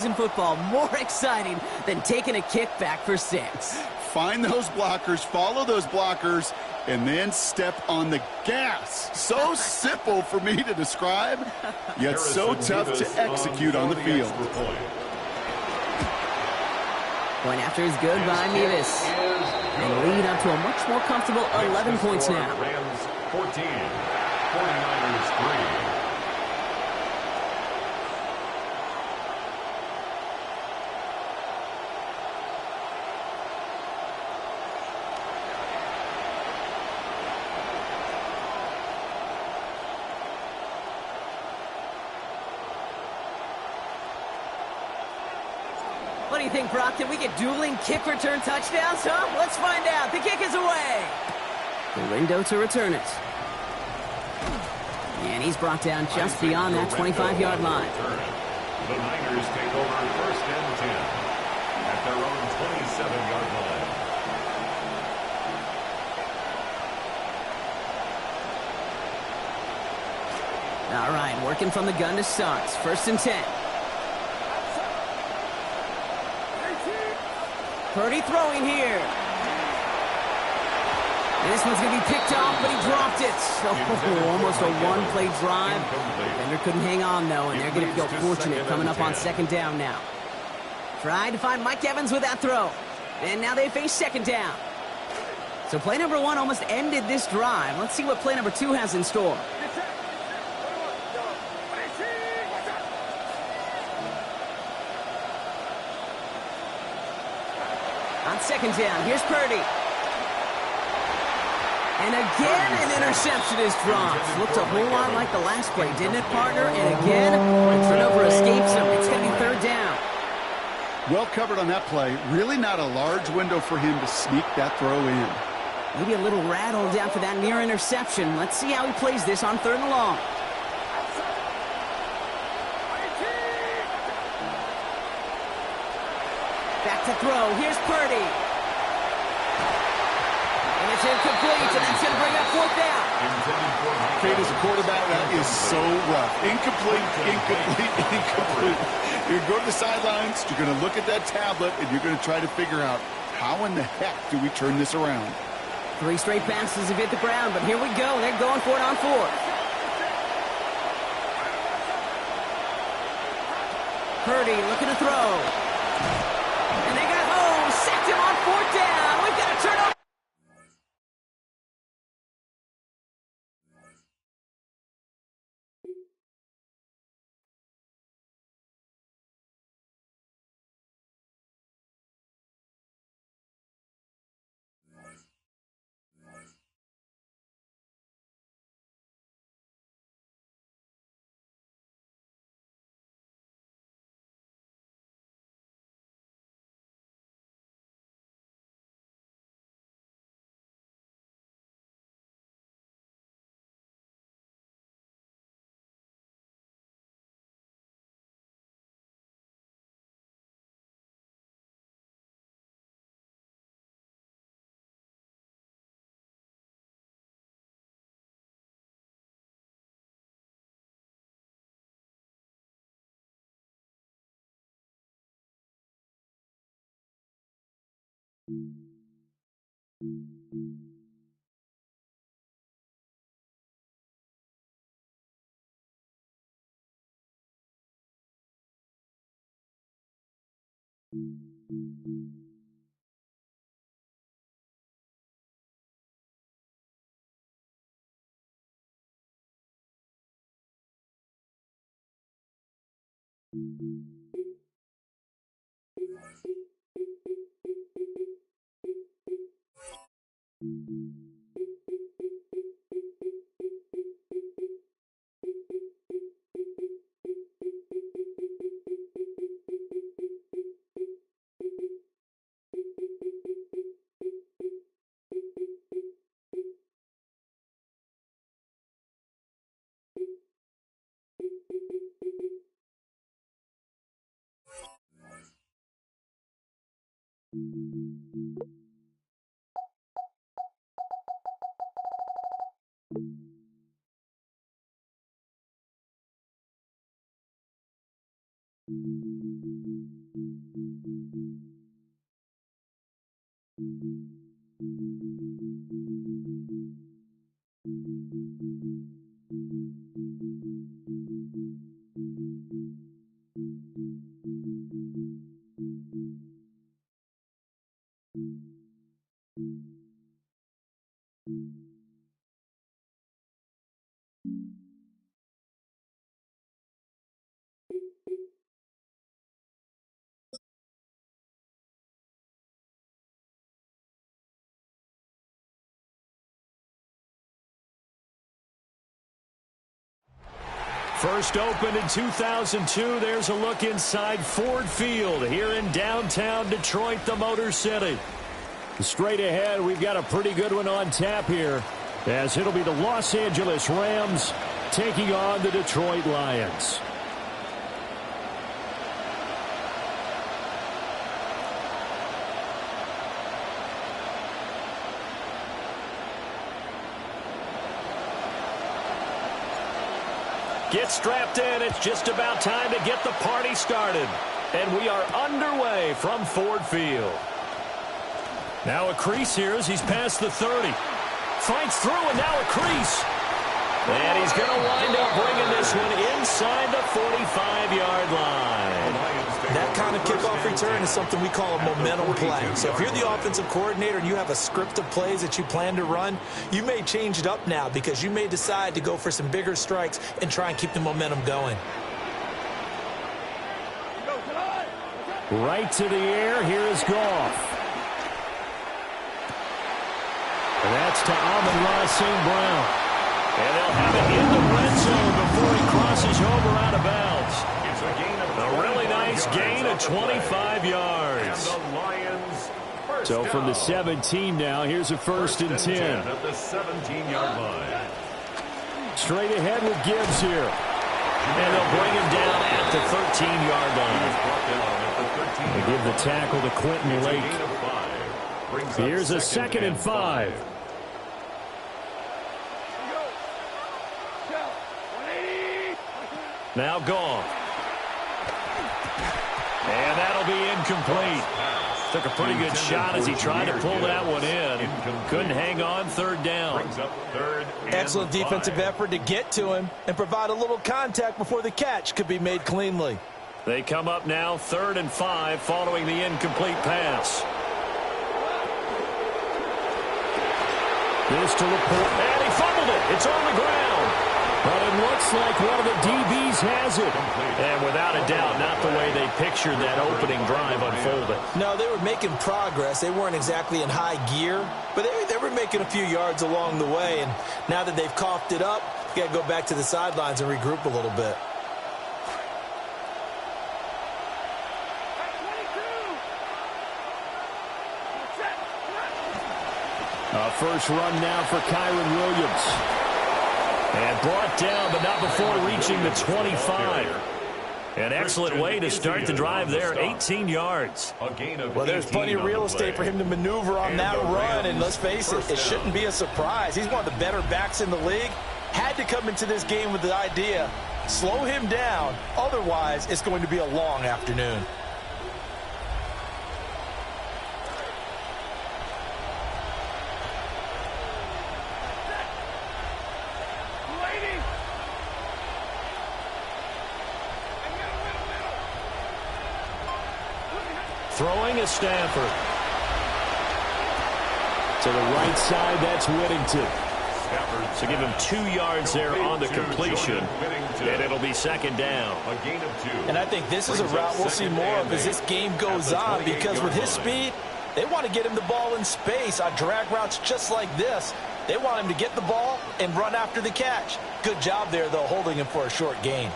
In football, more exciting than taking a kick back for 6. Find those blockers, follow those blockers, and then step on the gas. So simple for me to describe, yet so tough to execute on the field. Point after is good by Mevis. And lead up to a much more comfortable 11 points now. Rams 14, 49ers 3. What do you think, Brock? Can we get dueling kick return touchdowns, huh? Let's find out. The kick is away. The window to return it. And he's brought down just beyond that 25-yard line. The Niners take over 1st and 10 at their own 27-yard line. All right, working from the gun to start. 1st and 10. Purdy throwing here. And this one's going to be picked off, but he dropped it. Oh, almost a one-play drive. Defender couldn't hang on, though, and they're going to feel fortunate coming up on 2nd down now. Tried to find Mike Evans with that throw. And now they face 2nd down. So play number 1 almost ended this drive. Let's see what play number 2 has in store. On 2nd down, here's Purdy. And again, an interception is dropped. Looked a whole lot like the last play, didn't it, partner? And again, the turnover escapes him. It's going to be 3rd down. Well covered on that play. Really not a large window for him to sneak that throw in. Maybe a little rattled after that near interception. Let's see how he plays this on 3rd and long. Back to throw. Here's Purdy. And it's incomplete, and that's going to bring up 4th down. Kate, as a quarterback, that is so rough. Incomplete, incomplete, incomplete. You're going to go to the sidelines, you're going to look at that tablet, and you're going to try to figure out how in the heck do we turn this around. 3 straight passes have hit the ground, but here we go. They're going for it on 4th. Purdy looking to throw. And they got home. Sacked him on 4th down. We've got a turnover. First opened in 2002, there's a look inside Ford Field here in downtown Detroit, the Motor City. Straight ahead, we've got a pretty good one on tap here, as it'll be the Los Angeles Rams taking on the Detroit Lions. Get strapped in. It's just about time to get the party started. And we are underway from Ford Field. Now a crease here as he's past the 30. Fights through, and now a crease. And he's going to wind up bringing this one inside the 45-yard line. That kind of kickoff return is something we call a momentum play. So if you're the offensive coordinator and you have a script of plays that you plan to run, you may change it up now because you may decide to go for some bigger strikes and try and keep the momentum going. Right to the air. Here is Goff. And that's to Amon-Ra St. Brown. And they'll have it in the red zone before he crosses over out of bounds. It's a gain of A really nice gain of 25 yards. And the Lions first So from the down. 17 now, here's a first and 10. At the 17-yard line. Straight ahead with Gibbs here. And they'll bring him down at the 13-yard line. They give the tackle to Quentin Lake. Here's a second and 5. Now Goff. And that'll be incomplete. Took a pretty good shot as he tried to pull that one in. Couldn't hang on. Third down. Excellent defensive effort to get to him and provide a little contact before the catch could be made cleanly. They come up now 3rd and 5 following the incomplete pass. This to report. And he fumbled it. It's on the ground. But it looks like one of the DBs has it. And without a doubt, not the way they pictured that opening drive unfolding. No, they were making progress. They weren't exactly in high gear, but they were making a few yards along the way. And now that they've coughed it up, you got to go back to the sidelines and regroup a little bit. First run now for Kyron Williams. And brought down, but not before reaching the 25. An excellent way to start the drive there, 18 yards. Well, there's plenty of real estate for him to maneuver on that run, and let's face it, it shouldn't be a surprise. He's one of the better backs in the league. Had to come into this game with the idea, slow him down, otherwise it's going to be a long afternoon. Throwing is Stafford. To the right side, that's Whittington. So give him 2 yards there on the completion, and it'll be second down. And I think this is a route we'll see more of as this game goes on, because with his speed, they want to get him the ball in space on drag routes just like this. They want him to get the ball and run after the catch. Good job there, though, holding him for a short gain.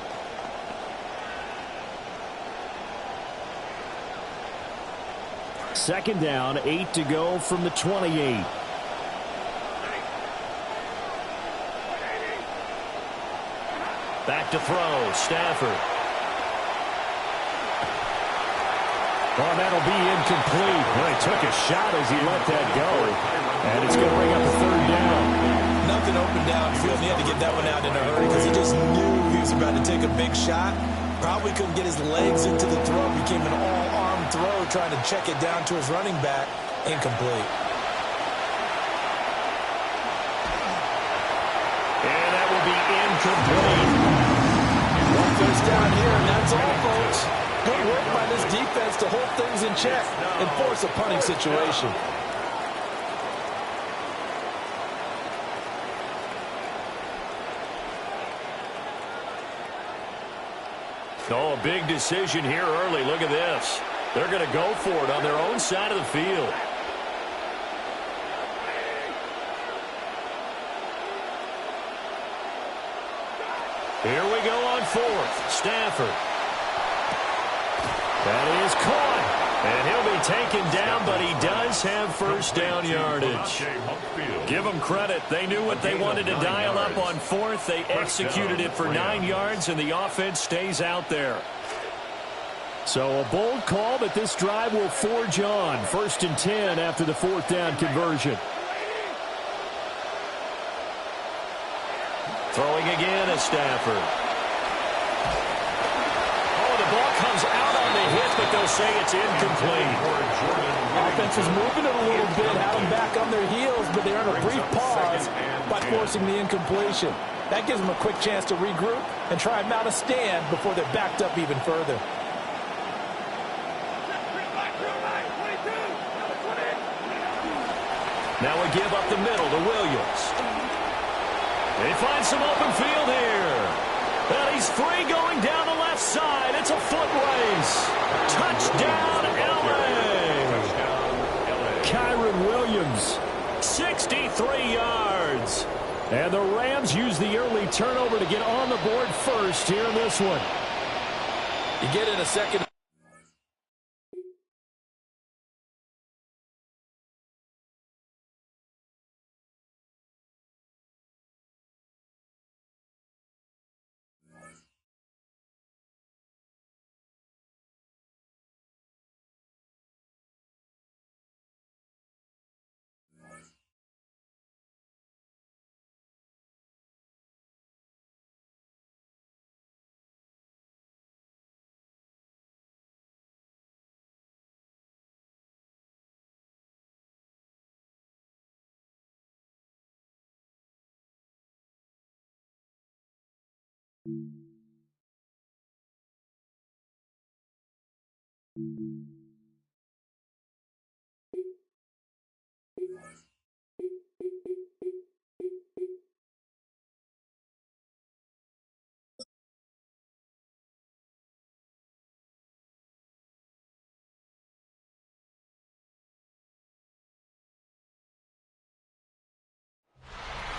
Second down, 8 to go from the 28. Back to throw, Stafford. Oh, that'll be incomplete. Well, he took a shot as he let that go. And it's going to bring up a third down. Nothing open downfield. He had to get that one out in a hurry because he just knew he was about to take a big shot. Probably couldn't get his legs into the throw. Became an all-arm throw trying to check it down to his running back. Incomplete. And that will be incomplete. One first down here, and that's all, folks. Good work by this defense to hold things in check and force a punting situation. Oh, a big decision here early. Look at this. They're going to go for it on their own side of the field. Here we go on fourth. Stafford. That is caught. And he'll be taken down, but he does have first down yardage. Give them credit. They knew what they wanted to dial up on fourth. They executed it for 9 yards, and the offense stays out there. So a bold call, but this drive will forge on. 1st and 10 after the fourth down conversion. Throwing again is Stafford. Oh, the ball comes out on the hit, but they'll say it's incomplete. Offense is moving it a little bit, had them back on their heels, but they're in a brief pause by forcing the incompletion. That gives them a quick chance to regroup and try and mount a stand before they're backed up even further. Now we give up the middle to Williams. They find some open field here. And he's free going down the left side. It's a foot race. Touchdown, L.A. Kyron Williams, 63 yards. And the Rams use the early turnover to get on the board first here in this one. You get in a second.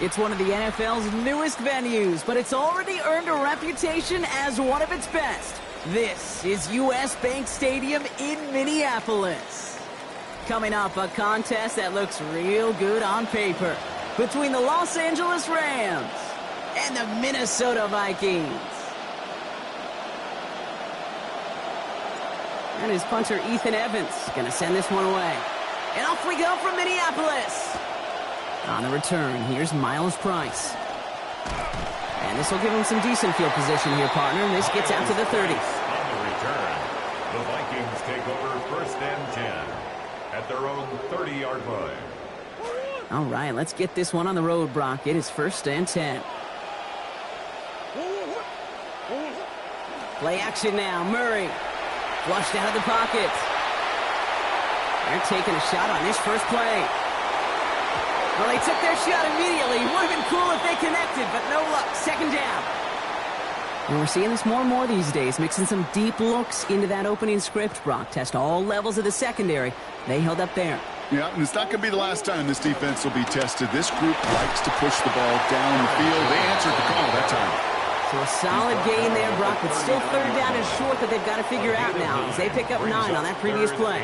It's one of the NFL's newest venues, but it's already earned a reputation as one of its best. This is U.S. Bank Stadium in Minneapolis. Coming up, a contest that looks real good on paper between the Los Angeles Rams and the Minnesota Vikings. And his punter, Ethan Evans, going to send this one away. And off we go from Minneapolis. On the return, here's Miles Price. And this will give him some decent field position here, partner. And this gets out to the 30. On the return, the Vikings take over 1st and 10 at their own 30-yard line. All right, let's get this one on the road, Brock. It is 1st and 10. Play action now. Murray flushed out of the pocket. They're taking a shot on this first play. Well, they took their shot immediately. Would have been cool if they connected, but no luck. 2nd down. And we're seeing this more and more these days, mixing some deep looks into that opening script, Brock. Test all levels of the secondary. They held up there. Yeah, and it's not going to be the last time this defense will be tested. This group likes to push the ball down the field. They answered the call that time. So a solid gain there, Brock, but still 3rd down and short that they've got to figure out now as they pick up 9 on that previous play.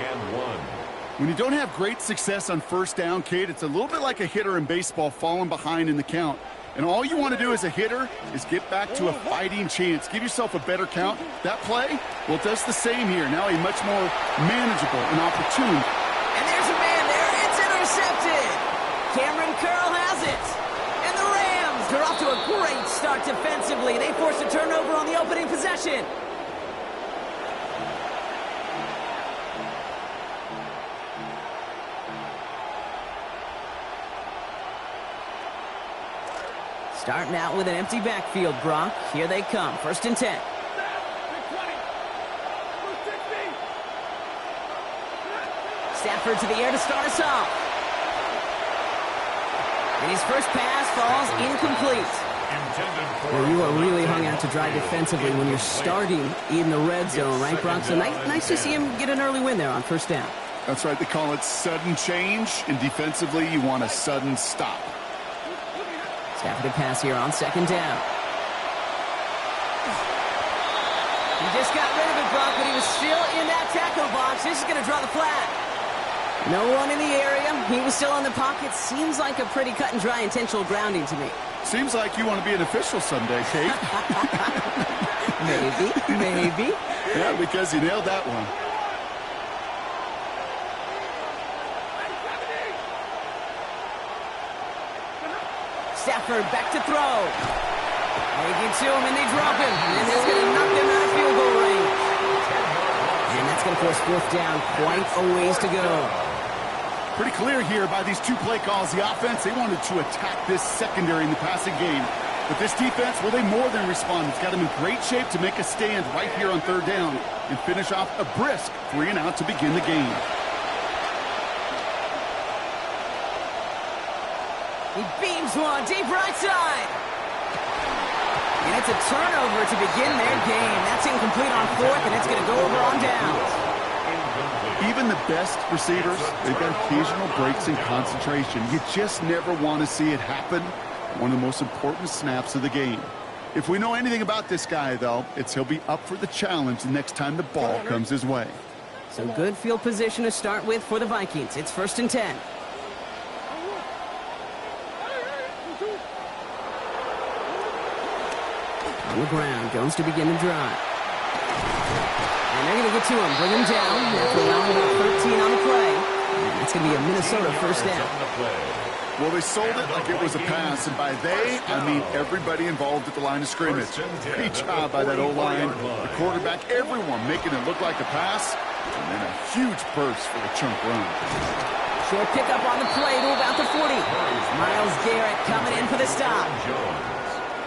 When you don't have great success on 1st down, Kate, it's a little bit like a hitter in baseball falling behind in the count. And all you want to do as a hitter is get back to a fighting chance. Give yourself a better count. That play, well, it does the same here. Now a much more manageable and opportune. And there's a man there. It's intercepted. Cameron Curl has it. And the Rams, they're off to a great start defensively. They forced a turnover on the opening possession. Starting out with an empty backfield, Brock. Here they come. 1st and 10. Stafford to the air to start us off. And his first pass falls incomplete. Well, you are really hung out to dry defensively when you're starting in the red zone, right, Brock? So nice to see him get an early win there on first down. That's right. They call it sudden change, and defensively, you want a sudden stop. Stafford to pass here on second down. He just got rid of it, Brock, but he was still in that tackle box. This is going to draw the flag. No one in the area. He was still in the pocket. Seems like a pretty cut and dry intentional grounding to me. Seems like you want to be an official someday, Kate. Maybe. Yeah, because you nailed that one. Stafford back to throw. They get to him and they drop him. And that's going to knock them out of field goal range. And that's going to force fourth down. Quite a ways to go. Pretty clear here by these two play calls. The offense, they wanted to attack this secondary in the passing game. But this defense, well, they more than respond. It's got them in great shape to make a stand right here on third down and finish off a brisk 3-and-out to begin the game. He beams one deep right side. And it's a turnover to begin their game. That's incomplete on fourth, and it's going to go over on downs. Even the best receivers, they've got occasional breaks in concentration. You just never want to see it happen. One of the most important snaps of the game. If we know anything about this guy, though, it's he'll be up for the challenge the next time the ball comes his way. So good field position to start with for the Vikings. It's 1st and 10. On the ground, Jones to begin the drive. And they're going to get to him, bring him down after allowing about 13 on the play. And that's going to be a Minnesota first down. Well, they sold it like it was a pass, and by they, I mean everybody involved at the line of scrimmage. Great job by that O-line, the quarterback, everyone making it look like a pass, and then a huge burst for a chunk run. Short pickup on the play to about the 40. Myles Garrett coming in for the stop.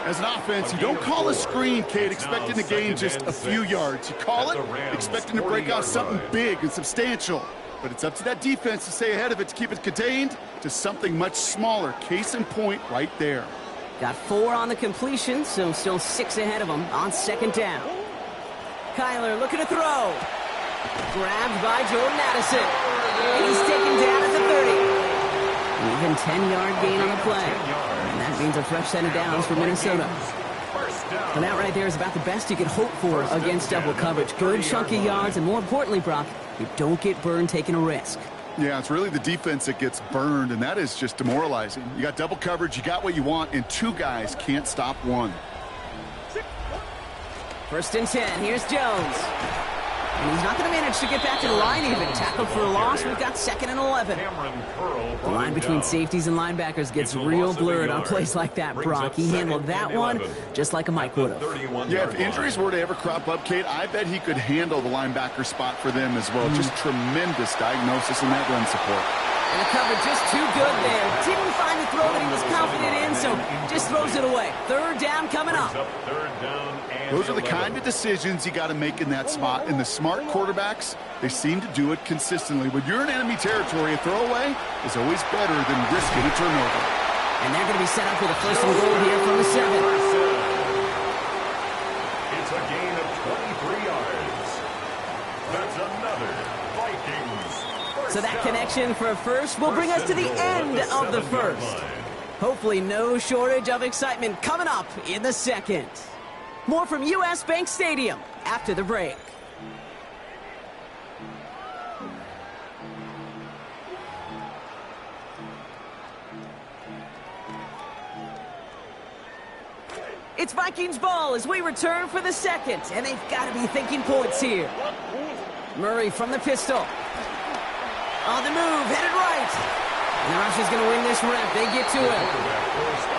As an offense, you don't call a screen, Kate, expecting to gain just a few yards. You call it expecting to break out something big and substantial. But it's up to that defense to stay ahead of it, to keep it contained to something much smaller. Case in point right there. Got 4 on the completion, so still 6 ahead of him on second down. Kyler looking to throw. Grabbed by Jordan Addison. And he's taken down at the 30. An even 10-yard gain on the play. And that means a fresh set of downs for Minnesota. And that right there is about the best you could hope for against double coverage. Good chunky yards, and more importantly, Brock, you don't get burned taking a risk. Yeah, it's really the defense that gets burned, and that is just demoralizing. You got double coverage, you got what you want, and 2 guys can't stop one. 1st and 10. Here's Jones. And he's not going to manage to get back to the line even. Tackled for a loss. We've got 2nd and 11. The line between safeties and linebackers gets real blurred on plays like that, Brock. He handled that one just like a Mike would have. Yeah, if injuries were to ever crop up, Kate, I bet he could handle the linebacker spot for them as well. Just tremendous diagnosis in that run support. And the cover just too good there. Didn't find the throw that he was confident in, so just throws it away. 3rd down coming up. Those are the kind of decisions you got to make in that spot. And the smart quarterbacks, they seem to do it consistently. When you're in enemy territory, a throwaway is always better than risking a turnover. And they're going to be set up with a 1st and goal here from the 7. It's a gain of 23 yards. That's another Vikings. So that connection for a first will bring us to the end of the first. Hopefully no shortage of excitement coming up in the second. More from U.S. Bank Stadium after the break. It's Vikings ball as we return for the second, and they've got to be thinking points here. Murray from the pistol. On the move, headed right. And the Rush is going to win this rep. They get to him.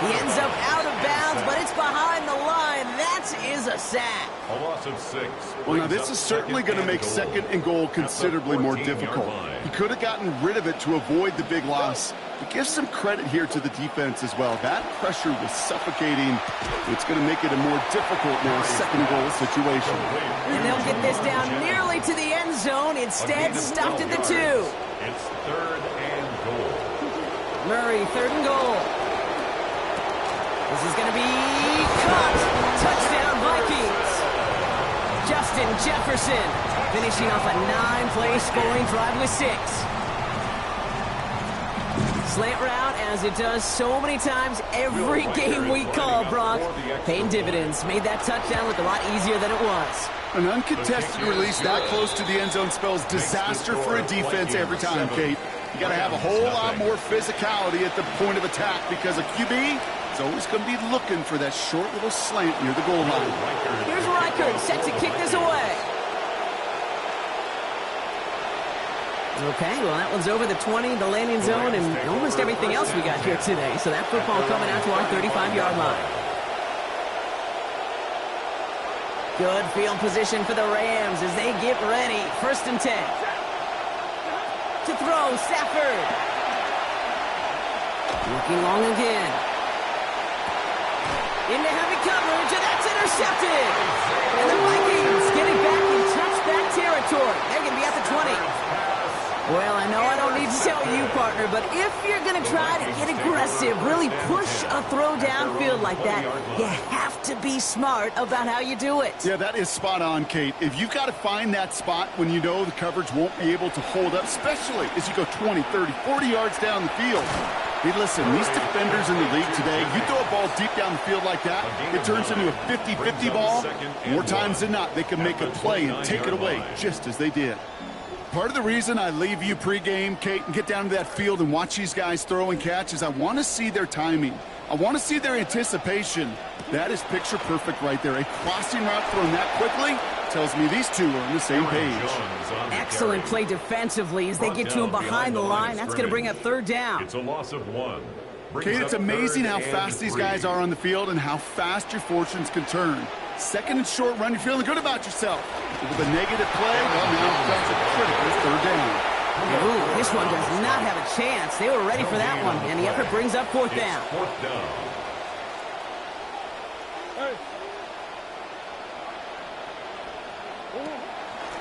He ends up out of bounds, but it's behind the line. That's that is a sack. A loss of 6. Well, now this is certainly going to make second and goal considerably more difficult. He could have gotten rid of it to avoid the big loss. But give some credit here to the defense as well. That pressure was suffocating. It's going to make it a more difficult now second goal situation. And they'll get this down nearly to the end zone. Instead, stopped at the 2. It's 3rd and goal. Murray, 3rd and goal. This is going to be caught. Touchdown, Vikings. Justin Jefferson finishing off a 9-play scoring drive with 6. Slant route, as it does so many times every game we call, Brock. Paying dividends. Made that touchdown look a lot easier than it was. An uncontested release that close to the end zone spells disaster for a defense every time, Kate. You got to have a whole lot more physicality at the point of attack because a QB is always going to be looking for that short little slant near the goal line. Here's Reichert set to kick this away. Okay, well, that one's over the 20, the landing zone, and almost everything else we got here today. So that football coming out to our 35-yard line. Good field position for the Rams as they get ready. 1st and 10. To throw, Stafford. Looking long again. Into heavy coverage, and that's intercepted. And the Vikings getting back in touchback territory. They're going to be at the 20. Well, I know I don't need to tell you, partner, but if you're going to try to get aggressive, really push a throw downfield like that, you have to be smart about how you do it. Yeah, that is spot on, Kate. If you've got to find that spot when you know the coverage won't be able to hold up, especially as you go 20, 30, 40 yards down the field. Hey, listen, these defenders in the league today, you throw a ball deep down the field like that, it turns into a 50-50 ball. More times than not, they can make a play and take it away, just as they did. Part of the reason I leave you pregame, Kate, and get down to that field and watch these guys throw and catch is I want to see their timing. I want to see their anticipation. That is picture perfect right there. A crossing route thrown that quickly tells me these two are on the same page. Excellent play defensively as they get to him behind the line. That's going to bring up 3rd down. It's a loss of 1. Kate, it's amazing how fast these guys are on the field and how fast your fortunes can turn. 2nd and short run, you're feeling good about yourself. But with a negative play, well, now that's a critical 3rd down. Ooh, this one does not have a chance. They were ready for that one, and the effort brings up 4th down. 4th down.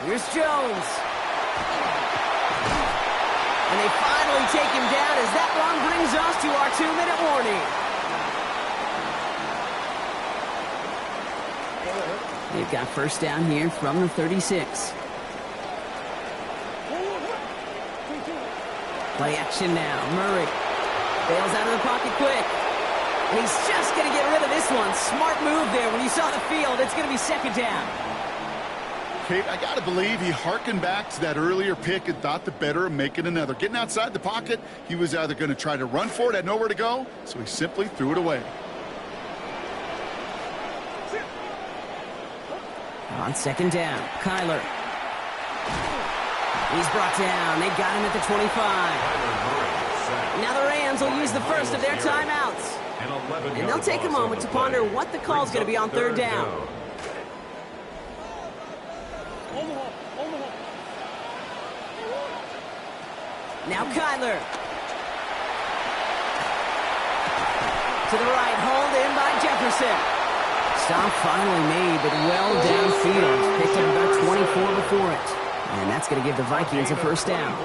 Here's Jones. And they finally take him down as that one brings us to our 2-minute warning. They've got 1st down here from the 36. Play action now. Murray bails out of the pocket quick. And he's just going to get rid of this one. Smart move there. When you saw the field, it's going to be 2nd down. Kate, I got to believe he hearkened back to that earlier pick and thought the better of making another. Getting outside the pocket, he was either going to try to run for it, had nowhere to go, so he simply threw it away. On 2nd down, Kyler. He's brought down. They got him at the 25. Now the Rams will use the first of their timeouts. And they'll take a moment to ponder what the call is going to be on 3rd down. Now Kyler. To the right, hauled in by Jefferson. Stop finally made, but well downfield. Picked up about 24 before it. And that's going to give the Vikings a 1st down.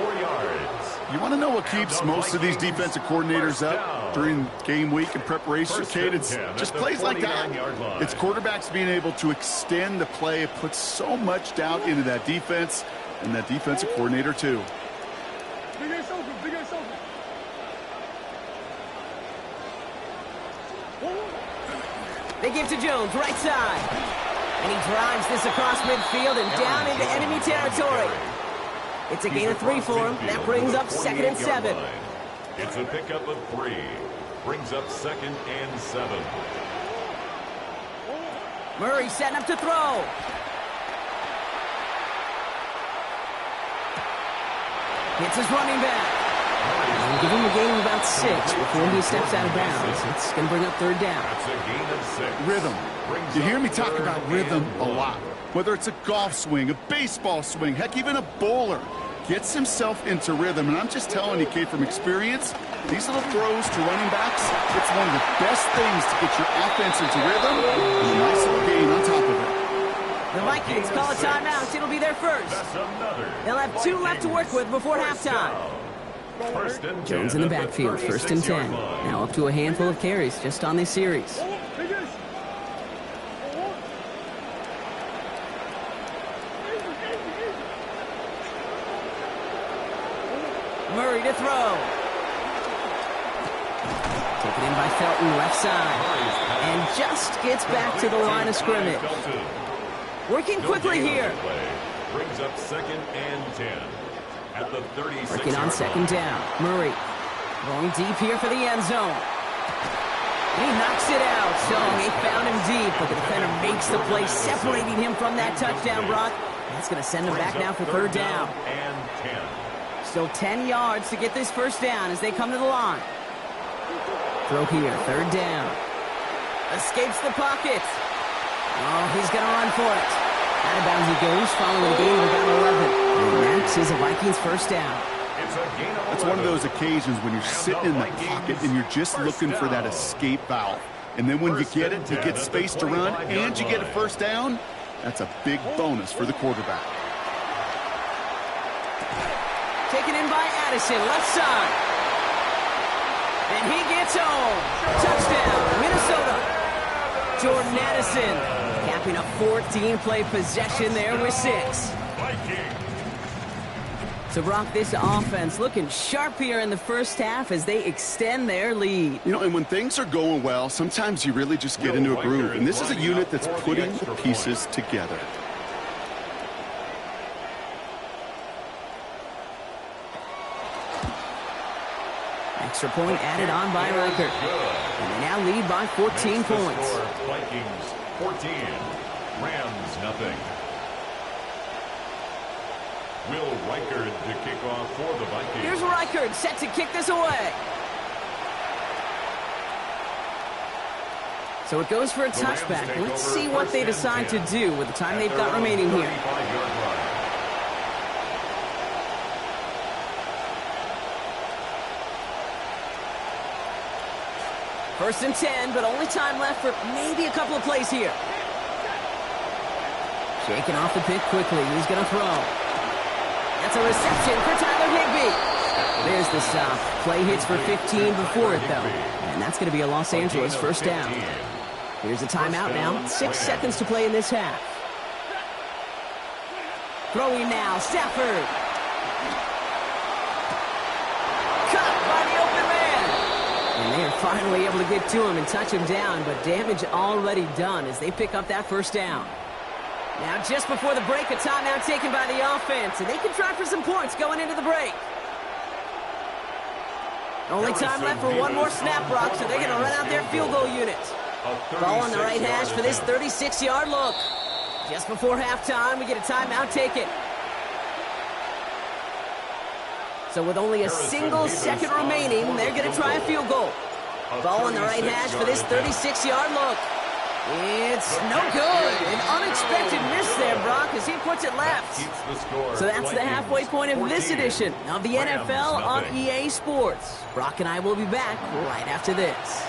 You want to know what keeps most of these defensive coordinators up during game week and preparation, Kate? It's just plays like that. It's quarterbacks being able to extend the play. It puts so much doubt into that defense and that defensive coordinator, too. They give to Jones, right side. And he drives this across midfield and down into enemy territory. It's a gain of 3 for him. That brings up 2nd and 7. It's a pickup of 3. Brings up 2nd and 7. Murray setting up to throw. Hits his running back. And give him a gain of about 6 before he steps out of bounds. It's going to bring up third down. That's a gain of 6. Rhythm. You hear me talk about rhythm a lot. Whether it's a golf swing, a baseball swing, heck, even a bowler gets himself into rhythm. And I'm just telling you, kid, from experience, these little throws to running backs, it's one of the best things to get your offense into rhythm and a nice little gain on top of it. The Vikings call a timeout. It'll be their first. They'll have 2 left to work with before halftime. Jones in the backfield, 1st and 10. Now up to a handful of carries just on this series. Murray to throw. Taken in by Felton, left side. And just gets back to the line of scrimmage. Working quickly here. Brings up 2nd and 10. At the 36. Working on 2nd down. Murray going deep here for the end zone. And he knocks it out. So he found him deep, but the defender makes the play, separating him from that touchdown, Brock. That's going to send him back now for 3rd down. And 10. Still 10 yards to get this 1st down as they come to the line. Throw here, 3rd down. Escapes the pocket. Oh, he's going to run for it. Out of bounds he goes, following a gain of about 11. And that is a Vikings 1st down. It's one of those occasions when you're sitting in the pocket and you're just looking for that escape valve. And then when you get it, you get space to run, and you get a 1st down. That's a big bonus for the quarterback. Taken in by Addison, left side. And he gets home. Touchdown, Minnesota. Jordan Addison capping a 14-play possession there with 6. So, Brock, this offense looking sharp here in the 1st half as they extend their lead. You know, and when things are going well, sometimes you really just get into a groove. And this is a unit that's putting the pieces together. Extra point added on by Reichert. And they now lead by 14 points. Vikings 14, Rams nothing. Will Reichert to kick off for the Vikings. Here's Reichert set to kick this away. So it goes for a touchback. Let's see what they decide to do with the time they've got remaining here. First and 10, but only time left for maybe a couple of plays here. Shaking off the pick quickly. He's going to throw. That's a reception for Tyler Higbee. There's the stop. Play hits for 15 before it, though. And that's going to be a Los Angeles 1st down. Here's a timeout now. 6 seconds to play in this half. Throwing now. Stafford. Cut by the open man. And they are finally able to get to him and touch him down, but damage already done as they pick up that 1st down. Now, just before the break, a timeout taken by the offense, and they can try for some points going into the break. Only time left for one more snap, Brock, so they're going to run out their field goal unit. Ball on the right hash for this 36-yard look. Just before halftime, we get a timeout taken. So with only a single second remaining, they're going to try a field goal. Ball on the right hash for this 36-yard look. It's no good. An unexpected miss there, Brock, as he puts it left. So that's the halfway point of this edition of the NFL on EA Sports. Brock and I will be back right after this.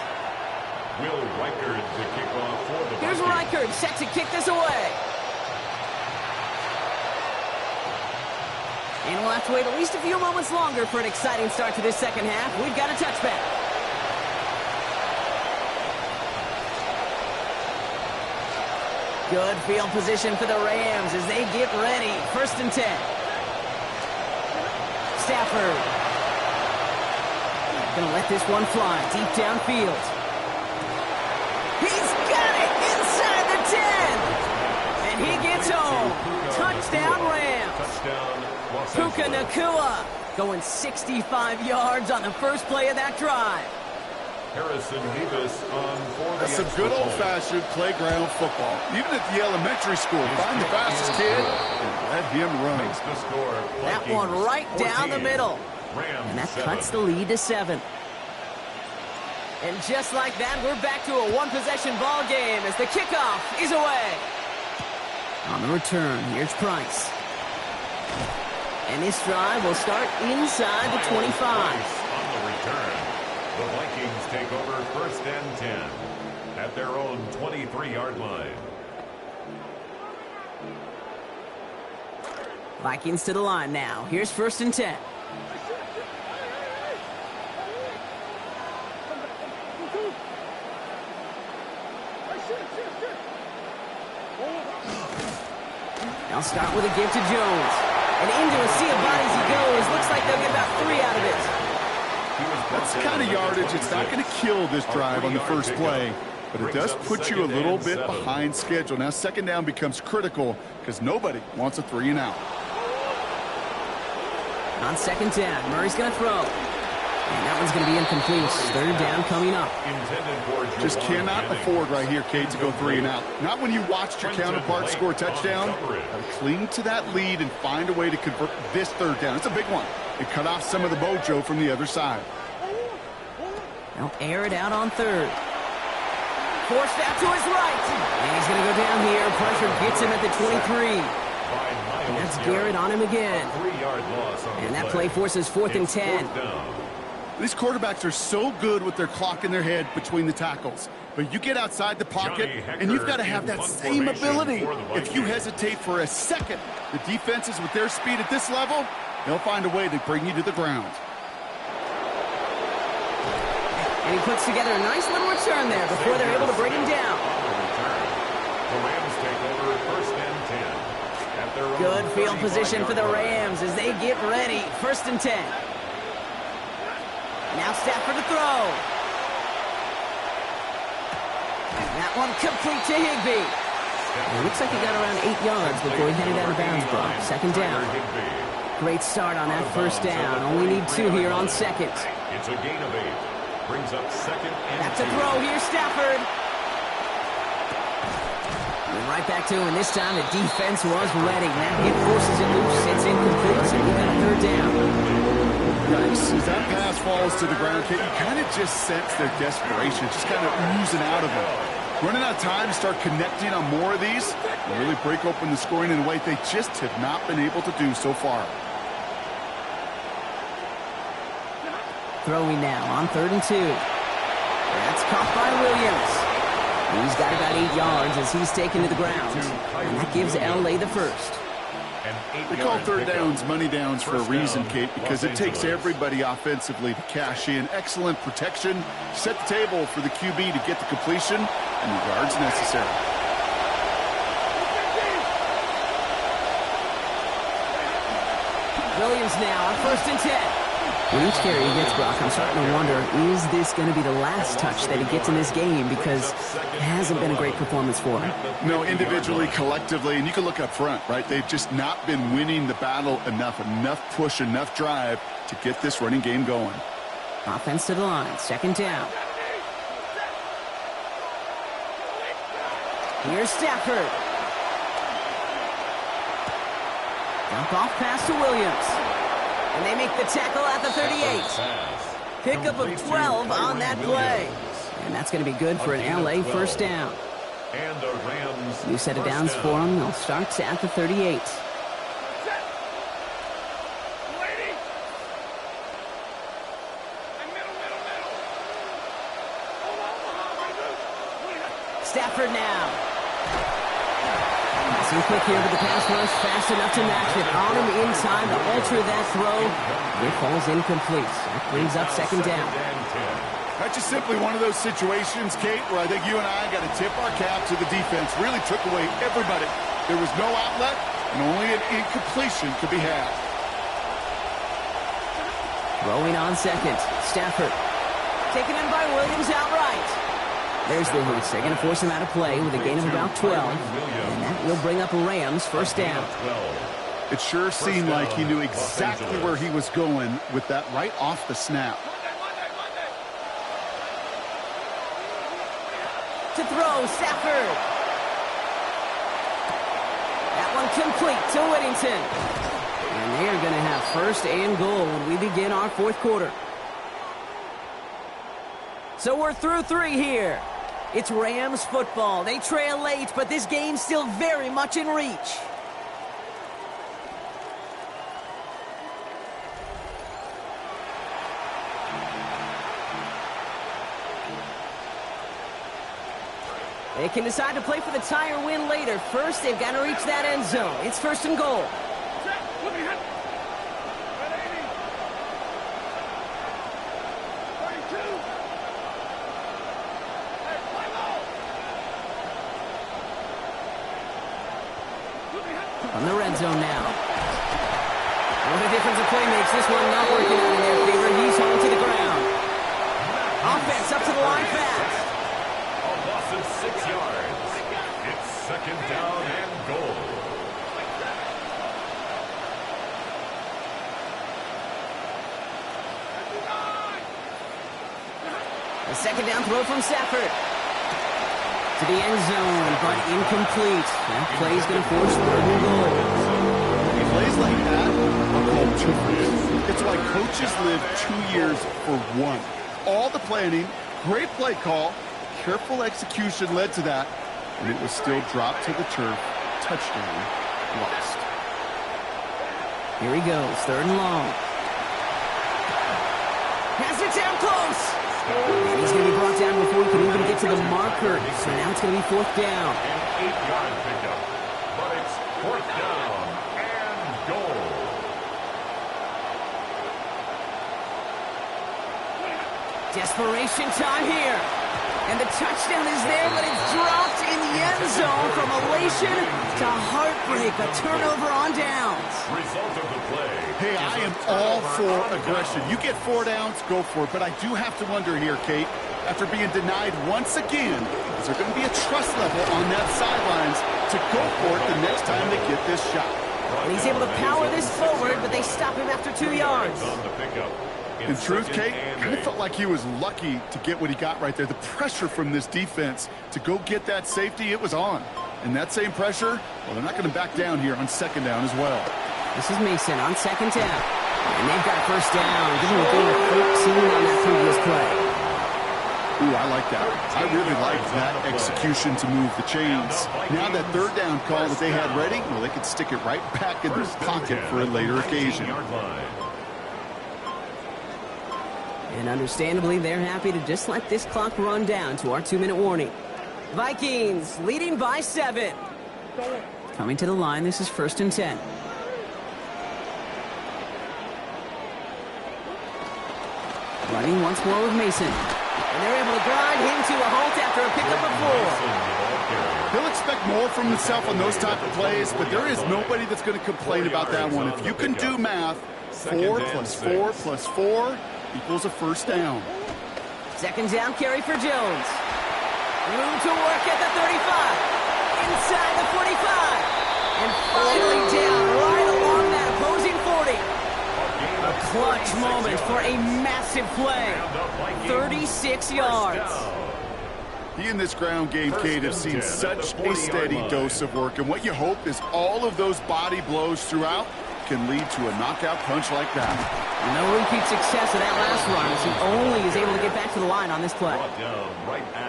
Will Reichert to kick off for the Here's Reichert set to kick this away. And we'll have to wait at least a few moments longer for an exciting start to this 2nd half. We've got a touchback. Good field position for the Rams as they get ready. 1st and 10. Stafford. Gonna let this one fly deep downfield. He's got it inside the 10. And he gets home. Touchdown Rams. Puka Nacua going 65 yards on the first play of that drive. Harrison Davis on for the That's some good old-fashioned playground football. Even at the elementary school, find the fastest kid and let him run. Makes the score. That one right down the middle. And that cuts the lead to 7. And just like that, we're back to a one-possession ball game as the kickoff is away. On the return, here's Price. And this drive will start inside the 25. On the return, the Vikings take over 1st and 10 at their own 23-yard line. Vikings to the line now. Here's 1st and 10. They'll start with a give to Jones. And into a sea of bodies he goes. Looks like they'll get about 3 out of it. That's the kind of yardage. It's not going to kill this drive on the first play, but it does put you a little bit behind schedule. Now 2nd down becomes critical because nobody wants a 3 and out. On 2nd down, Murray's going to throw. And that one's going to be incomplete. 3rd down coming up. Just cannot afford right here, Kate, to go 3 and out. Not when you watched your counterpart score a touchdown. Cling to that lead and find a way to convert this 3rd down. It's a big one. And cut off some of the mojo from the other side. They'll air it out on 3rd. Forced out to his right. And he's going to go down here. Pressure gets him at the 23. And that's Garrett on him again. And that play forces 4th and 10. These quarterbacks are so good with their clock in their head between the tackles. But you get outside the pocket, and you've got to have that same ability. If you hesitate for a second, the defenses with their speed at this level, they'll find a way to bring you to the ground. And he puts together a nice little return there before they're able to bring him down. The Rams take over 1st and 10 at their own Good field position for the Rams as they get ready. 1st and 10. Now Stafford to throw. That one complete to Higbee. It looks like he got around 8 yards before he headed out of bounds, Brock. 2nd down. Great start on that 1st down. Only need 2 here on 2nd. It's a gain of 8. Brings up 2nd and That's a throw here, Stafford. And right back to him. This time the defense was ready. That hit forces it loose. It's incomplete. So we got a 3rd down. Nice. As that pass falls to the ground, Kate, you kind of just sense their desperation, just kind of oozing out of them. Running out of time to start connecting on more of these and really break open the scoring in a way they just have not been able to do so far. Throwing now on 3rd and 2. That's caught by Williams. He's got about 8 yards as he's taken to the ground. And that gives L.A. the 1st. They call 3rd downs money downs for a reason, Kate, because it takes everybody offensively to cash in. Excellent protection, set the table for the QB to get the completion and the yards necessary. Williams now on 1st and 10. With each carry he gets, Brock, I'm starting to wonder, is this going to be the last touch that he gets in this game? Because it hasn't been a great performance for him. No, individually, collectively, and you can look up front, right? They've just not been winning the battle enough push, enough drive to get this running game going. Offense to the line, 2nd down. Here's Stafford. Dump off pass to Williams. And they make the tackle at the 38. Pickup of 12 on that play. And that's going to be good for an L.A. 1st down. And the Rams. New set of downs for them. They'll start at the 38. Stafford now. Passing quick here with the pass rush, fast enough to match it. On him in time to alter that throw. It falls incomplete. That brings up 2nd down. That's just simply one of those situations, Kate, where I think you and I got to tip our cap to the defense. Really took away everybody. There was no outlet, and only an incompletion could be had. Throwing on 2nd. Stafford. Taken in by Williams outright. There's the hoots. They're going to force him out of play with a gain of about 12. And that will bring up Rams 1st down. It sure seemed like he knew exactly where he was going with that right off the snap. To throw, Stafford. That one complete to Whittington. And they are going to have first and goal when we begin our fourth quarter. So we're through 3 here. It's Rams football. They trail late, but this game's still very much in reach. They can decide to play for the tie or win later. First, they've got to reach that end zone. It's first and goal. From the red zone now. What a difference a play makes. This one not working out in their favor. He's home to the ground. Offense up to the line fast. A loss of 6 yards. It's second down and goal. A second down throw from Stafford. To the end zone, but incomplete. That play's going to force third and goal. Plays like that are called two-years. It's why coaches live 2 years for one. All the planning, great play call, careful execution led to that, and it was still dropped to the turf. Touchdown lost. Here he goes, third and long. Has it down close. And he's going to be brought down before he can even get to the marker. So now it's going to be fourth down. An 8-yard pickup, but it's fourth down and goal. Desperation time here. And the touchdown is there, but it's dropped in the end zone from elation to heartbreak. A turnover on downs. Result of the play. Hey, I am all for aggression. You get 4 downs, go for it. But I do have to wonder here, Kate, after being denied once again, is there going to be a trust level on that sidelines to go for it the next time they get this shot? And he's able to power this forward, but they stop him after 2 yards. On the pickup. In truth, Kate, kind of felt like he was lucky to get what he got right there. The pressure from this defense to go get that safety, it was on. And that same pressure, well, they're not going to back down here on second down as well. This is Mason on second down. And they've got first down, giving the game a 14 on that previous play. Ooh, I like that. I really like that execution to move the chains. Now that third down call that they had ready, well, they could stick it right back in their pocket for a later occasion. And understandably, they're happy to just let this clock run down to our 2-minute warning. Vikings leading by 7. Coming to the line, this is first and 10. Running once more with Mason. And they're able to grind him to a halt after a pickup of 4. He'll expect more from himself on those type of plays, but there is nobody that's going to complain about that one. If you can do math, 4 plus 4 plus 4 equals a first down. Second down carry for Jones. Room to work at the 35. Inside the 45. And finally down right along that opposing 40. A clutch moment for a massive play. 36 yards. He and this ground game, Kate, have seen such a steady dose of work. And what you hope is all of those body blows throughout can lead to a knockout punch like that. No repeat success of that last run as he only is able to get back to the line on this play.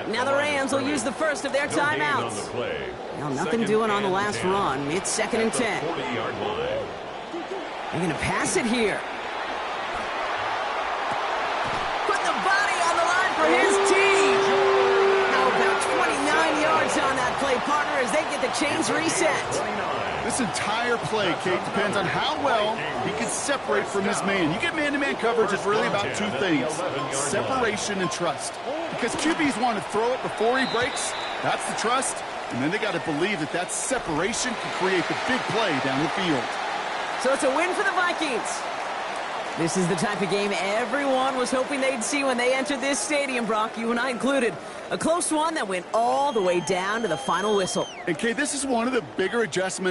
Now the Rams will use the first of their timeouts. Well, nothing doing on the last run. It's second and 10. They're going to pass it here. Put the body on the line for his team. How about 29 yards on that play, partner, as they get the chains reset. This entire play, Kate, depends on how well he can separate from his man. You get man-to-man coverage, it's really about 2 things, separation and trust. Because QBs want to throw it before he breaks, that's the trust, and then they got to believe that that separation can create the big play down the field. So it's a win for the Vikings. This is the type of game everyone was hoping they'd see when they entered this stadium, Brock, you and I included. A close one that went all the way down to the final whistle. And, Kate, this is one of the bigger adjustments